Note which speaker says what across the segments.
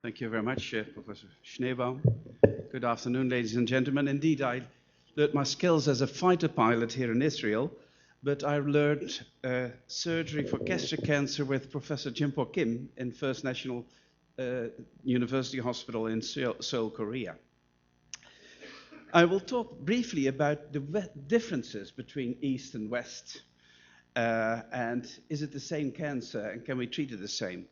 Speaker 1: Thank you very much, Professor Schneebaum. Good afternoon, ladies and gentlemen. Indeed, I learned my skills as a fighter pilot here in Israel, but I learned surgery for gastric cancer with Professor Jimpo Kim in First National University Hospital in Seoul, Korea. I will talk briefly about the differences between East and West. And is it the same cancer, and can we treat it the same?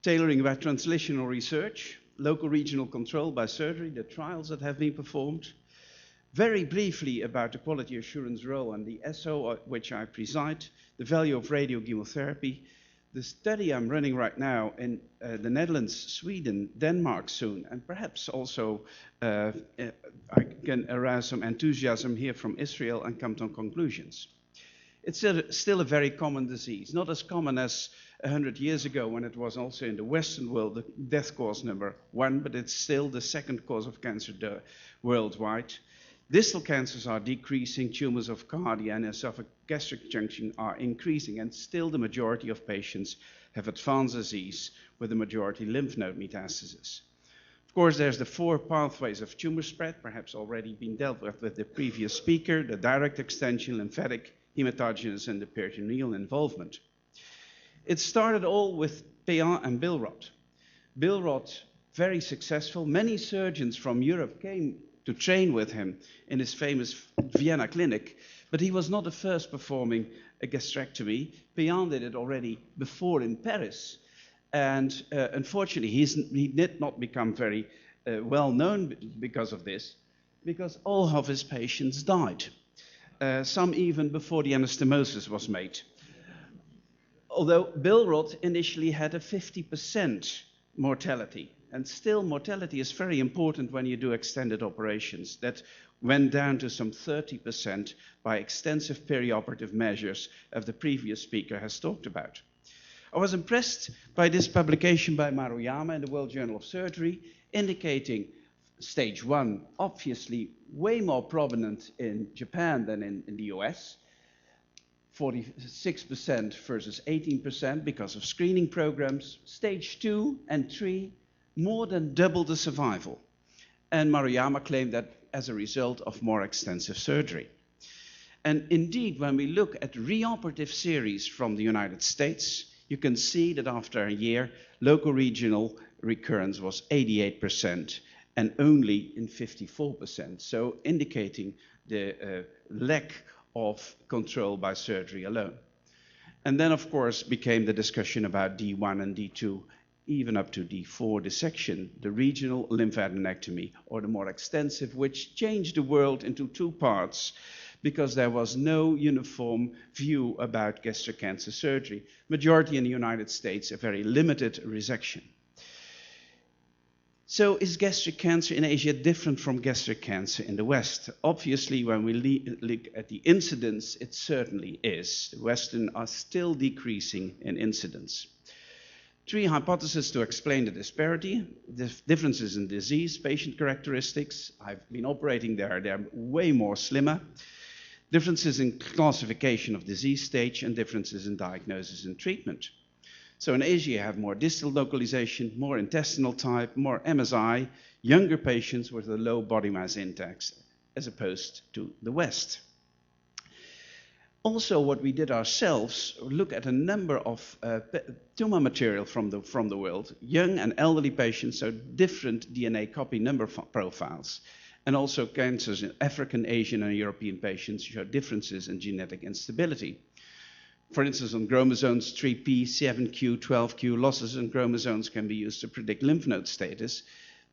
Speaker 1: Tailoring about translational research, local regional control by surgery, the trials that have been performed. Very briefly about the quality assurance role and the SO, which I preside, the value of radiochemotherapy, the study I'm running right now in the Netherlands, Sweden, Denmark soon, and perhaps also I can arouse some enthusiasm here from Israel and come to conclusions. It's still a very common disease, not as common as 100 years ago when it was also in the Western world the death cause #1, but it's still the second cause of cancer worldwide. Distal cancers are decreasing, tumors of cardia and esophageal junction are increasing, and still the majority of patients have advanced disease with the majority lymph node metastasis. Of course, there's the 4 pathways of tumor spread, perhaps already been dealt with the previous speaker, the direct extension, lymphatic, hematogenous, and the peritoneal involvement. It started all with Péan and Billroth. Billroth, very successful. Many surgeons from Europe came to train with him in his famous Vienna clinic, but he was not the first performing a gastrectomy. Péan did it already before in Paris. And unfortunately, he did not become very well known because of this, because all of his patients died. Some even before the anastomosis was made. Although Billroth initially had a 50% mortality, and still mortality is very important when you do extended operations. That went down to some 30% by extensive perioperative measures, as the previous speaker has talked about. I was impressed by this publication by Maruyama in the World Journal of Surgery, indicating stage 1, obviously way more prominent in Japan than in the US, 46% versus 18% because of screening programs. Stage 2 and 3, more than double the survival. And Maruyama claimed that as a result of more extensive surgery. And indeed, when we look at reoperative series from the United States, you can see that after a year, local regional recurrence was 88%. And only in 54%, so indicating the lack of control by surgery alone. And then, of course, became the discussion about D1 and D2, even up to D4 dissection, the regional lymphadenectomy, or the more extensive, which changed the world into 2 parts, because there was no uniform view about gastric cancer surgery. Majority in the United States, a very limited resection. So is gastric cancer in Asia different from gastric cancer in the West? Obviously, when we look at the incidence, it certainly is. The Western are still decreasing in incidence. 3 hypotheses to explain the disparity: the differences in disease, patient characteristics. I've been operating there, they're way more slimmer. Differences in classification of disease stage, and differences in diagnosis and treatment. So in Asia, you have more distal localization, more intestinal type, more MSI, younger patients with a low body mass index, as opposed to the West. Also, what we did ourselves, look at a number of tumor material from the world, young and elderly patients, so different DNA copy number profiles. And also cancers in African, Asian, and European patients show differences in genetic instability. For instance, on chromosomes 3p, 7q, 12q, losses in chromosomes can be used to predict lymph node status.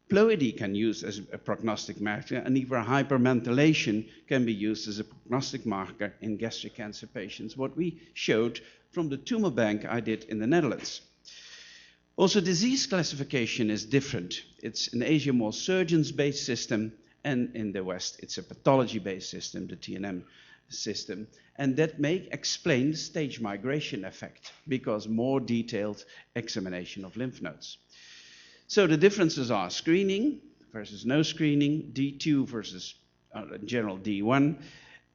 Speaker 1: Ploidy can be used as a prognostic marker, and even hypermethylation can be used as a prognostic marker in gastric cancer patients, what we showed from the tumor bank I did in the Netherlands. Also, disease classification is different. It's in Asia more surgeons-based system, and in the West it's a pathology-based system, the TNM system, and that may explain the stage migration effect, because more detailed examination of lymph nodes. So the differences are screening versus no screening, D2 versus in general D1,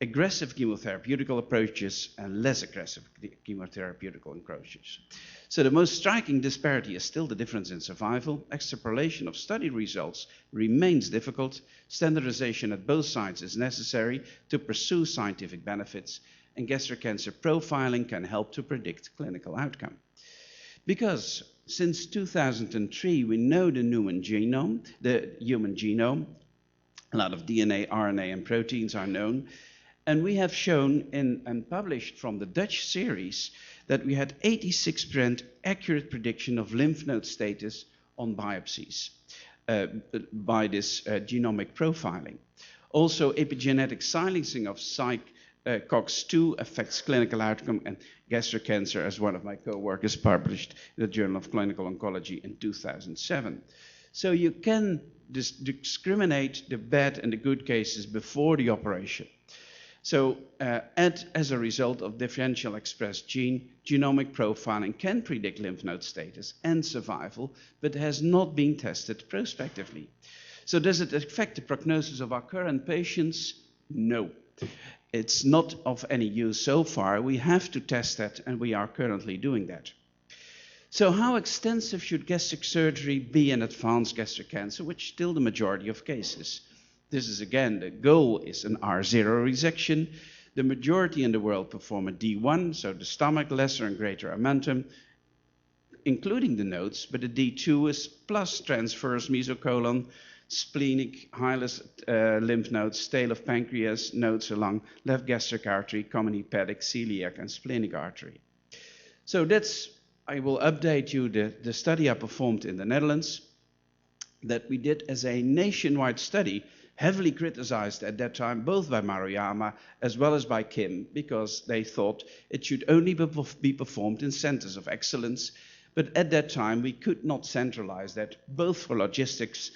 Speaker 1: aggressive chemotherapeutical approaches and less aggressive chemotherapeutical approaches. So the most striking disparity is still the difference in survival. Extrapolation of study results remains difficult. Standardization at both sides is necessary to pursue scientific benefits, and gastric cancer profiling can help to predict clinical outcome. Because since 2003 we know the human genome, a lot of DNA, RNA, and proteins are known, and we have shown and published from the Dutch series that we had 86% accurate prediction of lymph node status on biopsies by this genomic profiling. Also, epigenetic silencing of COX-2 affects clinical outcome, and gastric cancer, as one of my co-workers published in the Journal of Clinical Oncology in 2007. So you can discriminate the bad and the good cases before the operation. So as a result of differential expressed gene, genomic profiling can predict lymph node status and survival, but has not been tested prospectively. So does it affect the prognosis of our current patients? No. It's not of any use so far. We have to test that, and we are currently doing that. So how extensive should gastric surgery be in advanced gastric cancer, which is still the majority of cases? This is again, the goal is an R0 resection. The majority in the world perform a D1, so the stomach, lesser and greater omentum, including the nodes, but the D2 is plus transverse mesocolon, splenic, hilus lymph nodes, tail of pancreas, nodes along left gastric artery, common hepatic, celiac, and splenic artery. So that's, I will update you the study I performed in the Netherlands that we did as a nationwide study, heavily criticized at that time, both by Maruyama as well as by Kim, because they thought it should only be performed in centers of excellence. But at that time, we could not centralize that, both for logistics,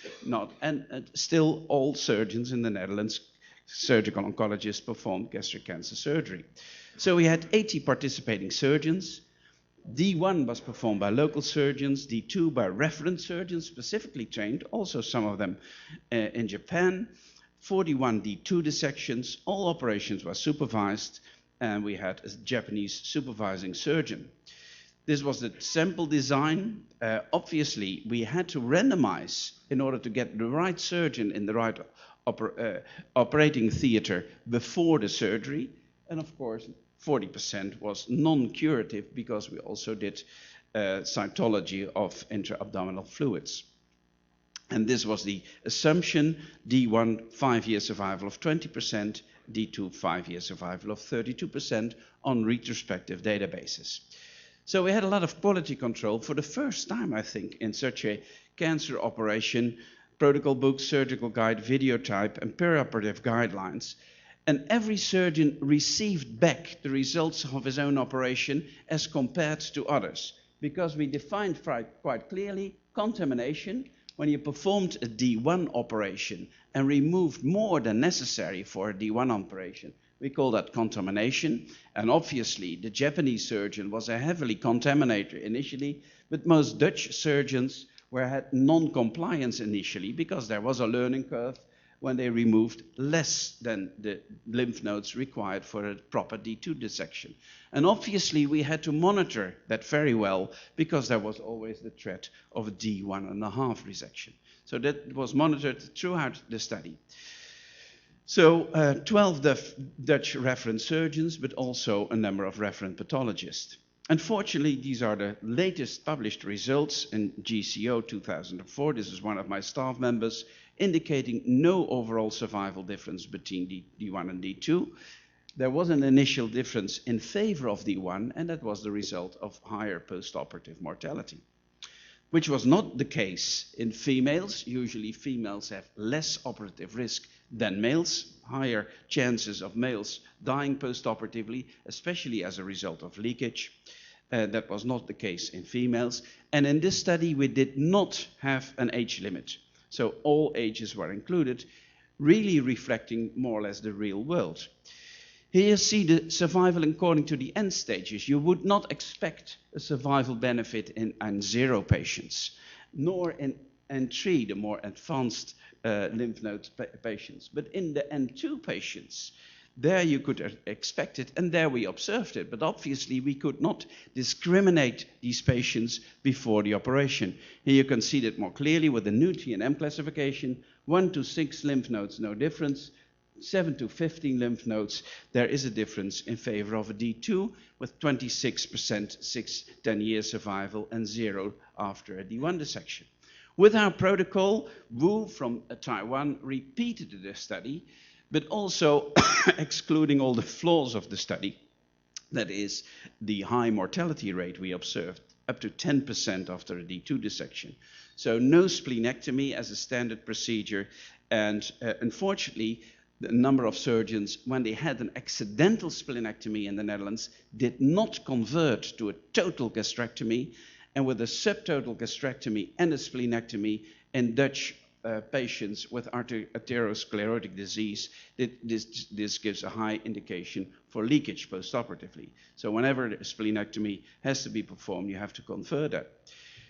Speaker 1: and still all surgeons in the Netherlands, surgical oncologists, performed gastric cancer surgery. So we had 80 participating surgeons. D1 was performed by local surgeons, D2 by reference surgeons, specifically trained, also some of them in Japan. 41 D2 dissections, all operations were supervised, and we had a Japanese supervising surgeon. This was the sample design. Obviously, we had to randomize in order to get the right surgeon in the right operating theater before the surgery. And of course, 40% was non-curative because we also did cytology of intra-abdominal fluids. And this was the assumption: D1, 5-year survival of 20%, D2, 5-year survival of 32% on retrospective databases. So we had a lot of quality control for the first time, I think, in such a cancer operation: protocol book, surgical guide, videotype, and perioperative guidelines. And every surgeon received back the results of his own operation as compared to others, because we defined quite clearly contamination. When you performed a D1 operation and removed more than necessary for a D1 operation, we call that contamination. And obviously, the Japanese surgeon was a heavily contaminator initially, but most Dutch surgeons had non-compliance initially because there was a learning curve when they removed less than the lymph nodes required for a proper D2 dissection. And obviously, we had to monitor that very well because there was always the threat of a D1.5 resection. So that was monitored throughout the study. So 12 Dutch reference surgeons, but also a number of referent pathologists. Unfortunately, these are the latest published results in GCO 2004. This is one of my staff members, indicating no overall survival difference between D1 and D2. There was an initial difference in favor of D1, and that was the result of higher postoperative mortality, which was not the case in females. Usually females have less operative risk than males, higher chances of males dying postoperatively, especially as a result of leakage. That was not the case in females. And in this study, we did not have an age limit. So all ages were included, really reflecting more or less the real world. Here you see the survival according to the end stages. You would not expect a survival benefit in N0 patients, nor in N3, the more advanced lymph node patients. But in the N2 patients, There you could expect it, and there we observed it. But obviously we could not discriminate these patients before the operation. Here you can see that more clearly with the new T&M classification. 1 to 6 lymph nodes, no difference. 7 to 15 lymph nodes, there is a difference in favor of a D2 with 26% 6-10 year survival and 0 after a D1 dissection. With our protocol, Wu from Taiwan repeated the study, but also excluding all the flaws of the study. That is the high mortality rate we observed, up to 10% after a D2 dissection. So no splenectomy as a standard procedure, and unfortunately, the number of surgeons, when they had an accidental splenectomy in the Netherlands, did not convert to a total gastrectomy, and with a subtotal gastrectomy and a splenectomy in Dutch patients with arteriosclerotic disease, this gives a high indication for leakage postoperatively. So whenever a splenectomy has to be performed, you have to convert that.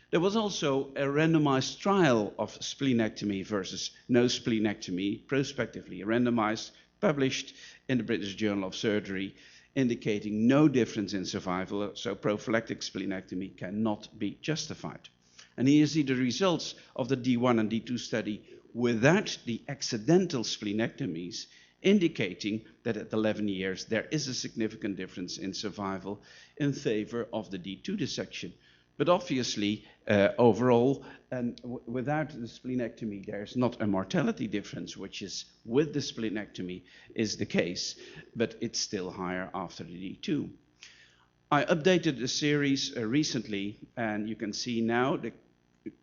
Speaker 1: There was also a randomized trial of splenectomy versus no splenectomy, prospectively randomized, published in the British Journal of Surgery, indicating no difference in survival, so prophylactic splenectomy cannot be justified. And here you see the results of the D1 and D2 study without the accidental splenectomies, indicating that at 11 years there is a significant difference in survival in favor of the D2 dissection. But obviously, overall, and without the splenectomy, there's not a mortality difference, which is with the splenectomy is the case, but it's still higher after the D2. I updated the series recently, and you can see now the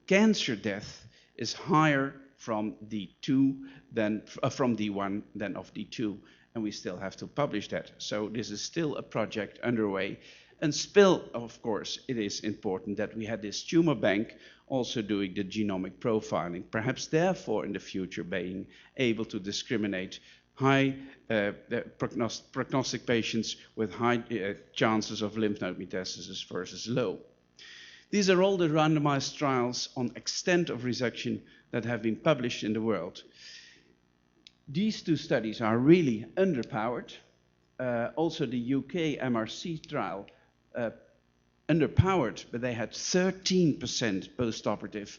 Speaker 1: cancer death is higher from D2 than from D1 than of D2, and we still have to publish that. So this is still a project underway. And still, of course, it is important that we had this tumor bank also doing the genomic profiling, perhaps therefore in the future being able to discriminate high prognostic patients with high chances of lymph node metastasis versus low. These are all the randomized trials on extent of resection that have been published in the world. These two studies are really underpowered. Also the UK MRC trial, underpowered, but they had 13% postoperative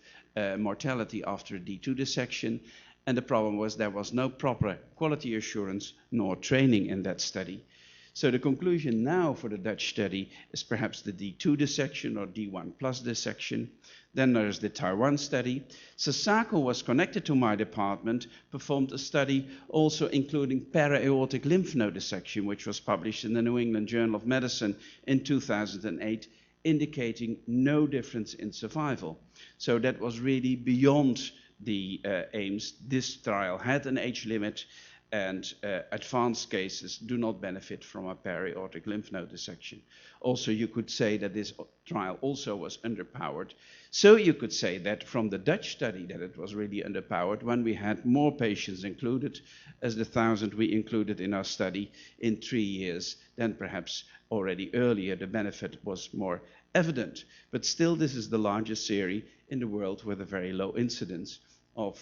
Speaker 1: mortality after a D2 dissection, and the problem was there was no proper quality assurance nor training in that study. So the conclusion now for the Dutch study is perhaps the D2 dissection or D1 plus dissection. Then there's the Taiwan study. Sasako was connected to my department, performed a study also including para-aortic lymph node dissection, which was published in the New England Journal of Medicine in 2008, indicating no difference in survival. So that was really beyond the aims. This trial had an age limit, and advanced cases do not benefit from a para-aortic lymph node dissection. Also, you could say that this trial also was underpowered. So you could say that from the Dutch study that it was really underpowered when we had more patients included, as the 1,000 we included in our study in 3 years, then perhaps already earlier the benefit was more evident. But still, this is the largest series in the world with a very low incidence of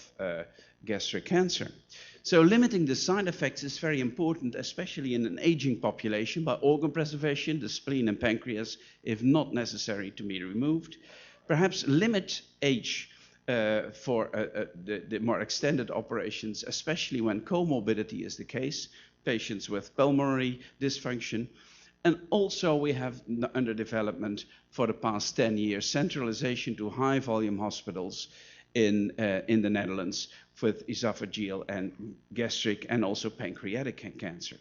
Speaker 1: gastric cancer. So limiting the side effects is very important, especially in an aging population, by organ preservation, the spleen and pancreas, if not necessary, to be removed. Perhaps limit age for the more extended operations, especially when comorbidity is the case, patients with pulmonary dysfunction. And also we have under development for the past 10 years centralization to high volume hospitals in the Netherlands with esophageal and gastric and also pancreatic cancer.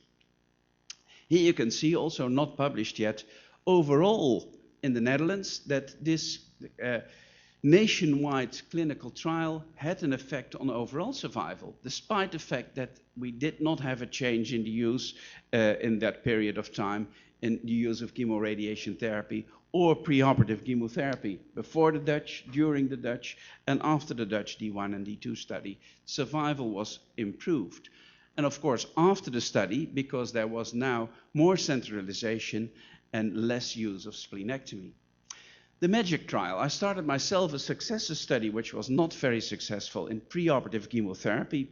Speaker 1: Here you can see, also not published yet, overall in the Netherlands that this nationwide clinical trial had an effect on overall survival, despite the fact that we did not have a change in the use in that period of time in the use of chemoradiation therapy or preoperative chemotherapy before the Dutch, during the Dutch, and after the Dutch D1 and D2 study. Survival was improved. And of course, after the study, because there was now more centralization and less use of splenectomy. The MAGIC trial, I started myself a successor study which was not very successful in preoperative chemotherapy,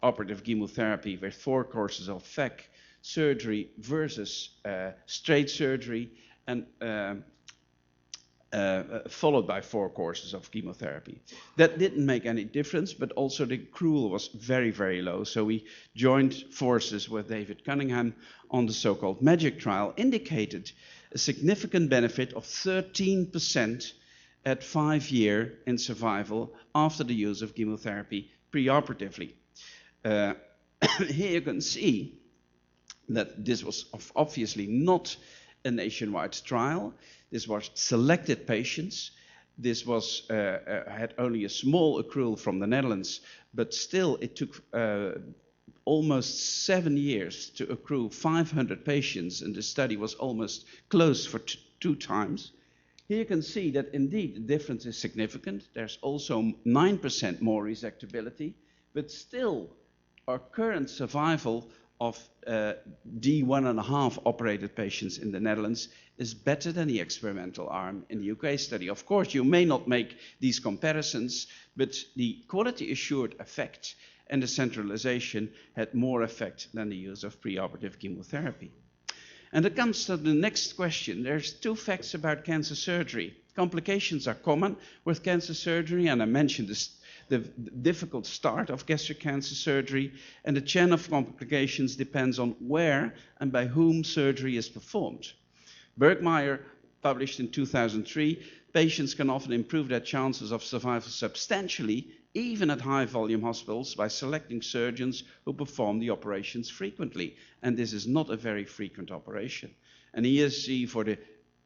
Speaker 1: operative chemotherapy with 4 courses of VEC surgery versus straight surgery, and followed by 4 courses of chemotherapy. That didn't make any difference, but also the accrual was very, very low. So we joined forces with David Cunningham on the so-called MAGIC trial, indicated a significant benefit of 13% at 5 years in survival after the use of chemotherapy preoperatively. Here you can see that this was obviously not a nationwide trial. This was selected patients. This was had only a small accrual from the Netherlands, but still it took almost 7 years to accrue 500 patients, and the study was almost closed for 2 times. Here you can see that indeed the difference is significant. There's also 9% more resectability, but still our current survival of D1.5 operated patients in the Netherlands is better than the experimental arm in the UK study. Of course, you may not make these comparisons, but the quality assured effect and the centralization had more effect than the use of preoperative chemotherapy. And it comes to the next question. There's 2 facts about cancer surgery. Complications are common with cancer surgery, and I mentioned this, the difficult start of gastric cancer surgery, and the chain of complications depends on where and by whom surgery is performed. Bergmeyer published in 2003, patients can often improve their chances of survival substantially, even at high-volume hospitals, by selecting surgeons who perform the operations frequently. And this is not a very frequent operation. And here you see for the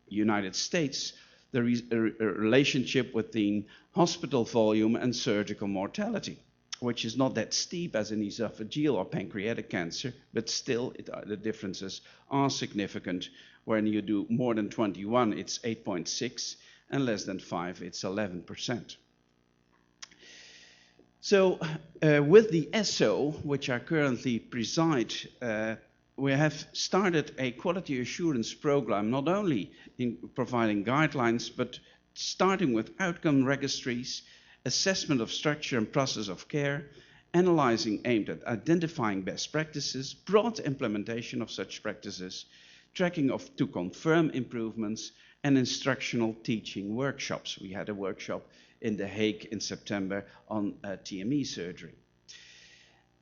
Speaker 1: United States, the relationship between hospital volume and surgical mortality, which is not that steep as in esophageal or pancreatic cancer, but still the differences are significant. When you do more than 21, it's 8.6, and less than 5, it's 11%. So with the ESSO, which I currently preside, we have started a quality assurance program, not only in providing guidelines, but starting with outcome registries, assessment of structure and process of care, analyzing aimed at identifying best practices, broad implementation of such practices, tracking to confirm improvements, and instructional teaching workshops. We had a workshop in The Hague in September on TME surgery.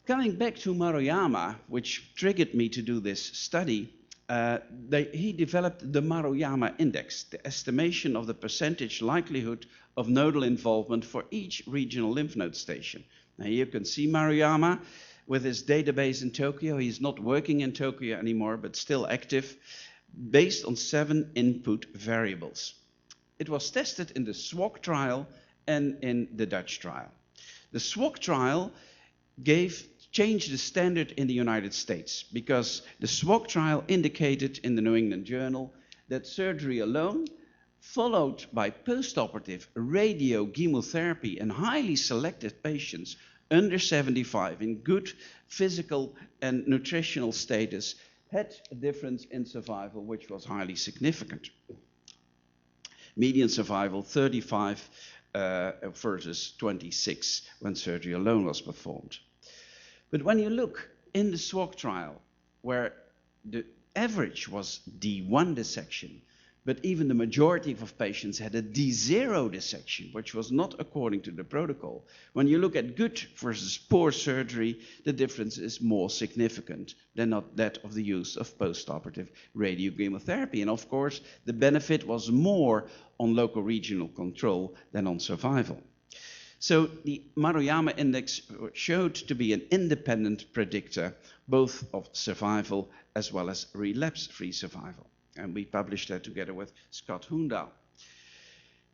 Speaker 1: Coming back to Maruyama, which triggered me to do this study, he developed the Maruyama index, the estimation of the percentage likelihood of nodal involvement for each regional lymph node station. Now you can see Maruyama with his database in Tokyo. He's not working in Tokyo anymore, but still active, based on 7 input variables. It was tested in the SWOG trial and in the Dutch trial. The SWOG trial changed the standard in the United States, because the SWOG trial indicated in the New England Journal that surgery alone, followed by postoperative radiochemotherapy in highly selected patients under 75 in good physical and nutritional status, had a difference in survival which was highly significant. Median survival 35 versus 26 when surgery alone was performed. But when you look in the SWOG trial, where the average was D1 dissection, but even the majority of patients had a D0 dissection, which was not according to the protocol. When you look at good versus poor surgery, the difference is more significant than that of the use of postoperative radiochemotherapy. And of course, the benefit was more on local regional control than on survival. So the Maruyama index showed to be an independent predictor, both of survival as well as relapse-free survival. And we published that together with Scott Hoendahl.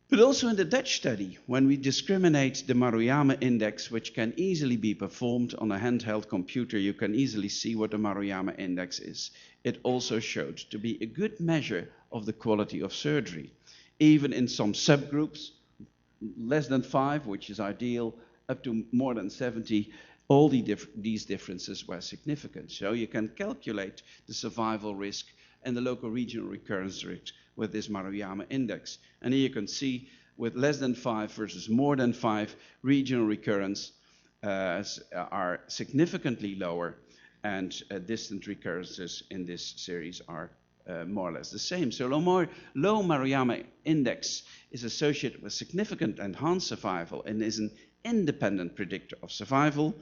Speaker 1: But also in the Dutch study, when we discriminate the Maruyama index, which can easily be performed on a handheld computer, you can easily see what the Maruyama index is. It also showed to be a good measure of the quality of surgery. Even in some subgroups, less than 5, which is ideal, up to more than 70, all these differences were significant. So you can calculate the survival risk and the local regional recurrence rate with this Maruyama index. And here you can see with less than 5 versus more than 5 regional recurrence, are significantly lower, and distant recurrences in this series are more or less the same. So low Maruyama index is associated with significant enhanced survival and is an independent predictor of survival.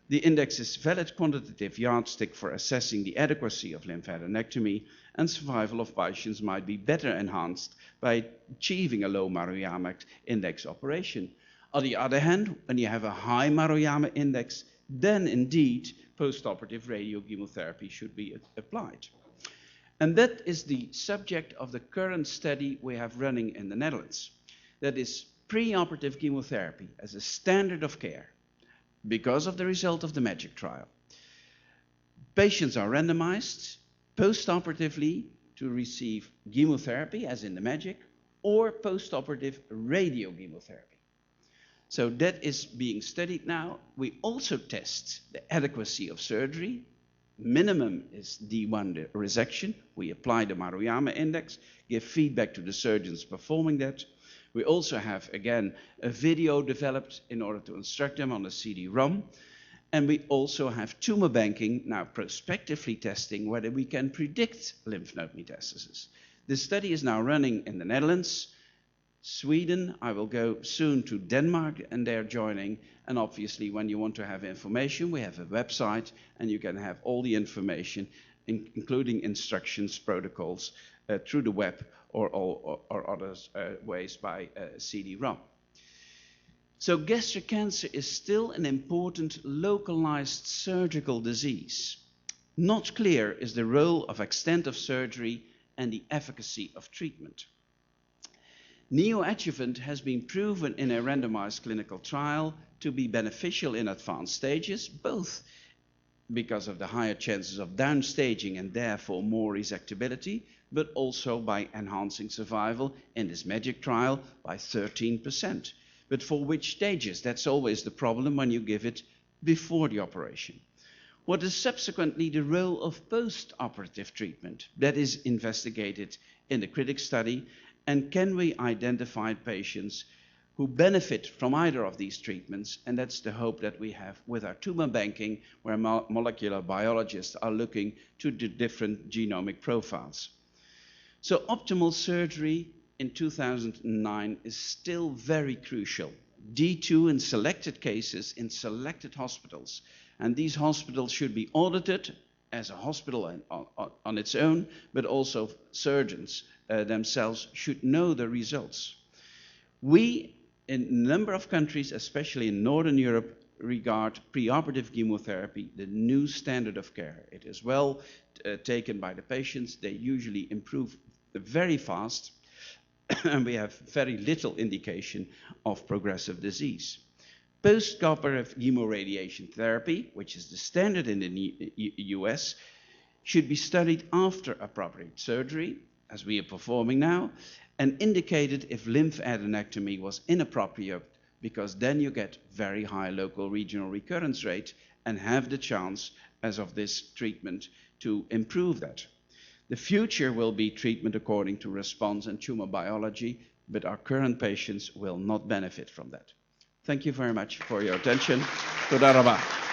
Speaker 1: The index is a valid quantitative yardstick for assessing the adequacy of lymphadenectomy, and survival of patients might be better enhanced by achieving a low Maruyama index operation. On the other hand, when you have a high Maruyama index, then indeed postoperative radiochemotherapy should be applied. And that is the subject of the current study we have running in the Netherlands. That is preoperative chemotherapy as a standard of care because of the result of the MAGIC trial. Patients are randomized postoperatively to receive chemotherapy, as in the MAGIC, or postoperative radiochemotherapy. So that is being studied now. We also test the adequacy of surgery. Minimum is D1 resection. We apply the Maruyama index, give feedback to the surgeons performing that. We also have, again, a video developed in order to instruct them on the CD-ROM. And we also have tumor banking, now prospectively testing whether we can predict lymph node metastasis. This study is now running in the Netherlands, Sweden. I will go soon to Denmark, and they're joining. And obviously, when you want to have information, we have a website, and you can have all the information, including instructions, protocols, through the web or other ways by CD-ROM. So gastric cancer is still an important localized surgical disease. Not clear is the role of extent of surgery and the efficacy of treatment. Neoadjuvant has been proven in a randomized clinical trial to be beneficial in advanced stages, both because of the higher chances of downstaging and therefore more resectability, but also by enhancing survival in this MAGIC trial by 13%. But for which stages? That's always the problem when you give it before the operation. What is subsequently the role of post-operative treatment? That is investigated in the CRITIC study. And can we identify patients who benefit from either of these treatments? And that's the hope that we have with our tumor banking, where molecular biologists are looking to the different genomic profiles. So optimal surgery in 2009 is still very crucial. D2 in selected cases in selected hospitals. And these hospitals should be audited as a hospital on its own, but also surgeons themselves should know the results. We, in a number of countries, especially in Northern Europe, regard preoperative chemotherapy the new standard of care. It is well taken by the patients. They usually improve very fast, and we have very little indication of progressive disease. Post-operative chemoradiation therapy, which is the standard in the US, should be studied after appropriate surgery, as we are performing now, and indicated if lymphadenectomy was inappropriate, because then you get very high local regional recurrence rate and have the chance, as of this treatment, to improve that. The future will be treatment according to response and tumor biology, but our current patients will not benefit from that. Thank you very much for your attention. Toda raba.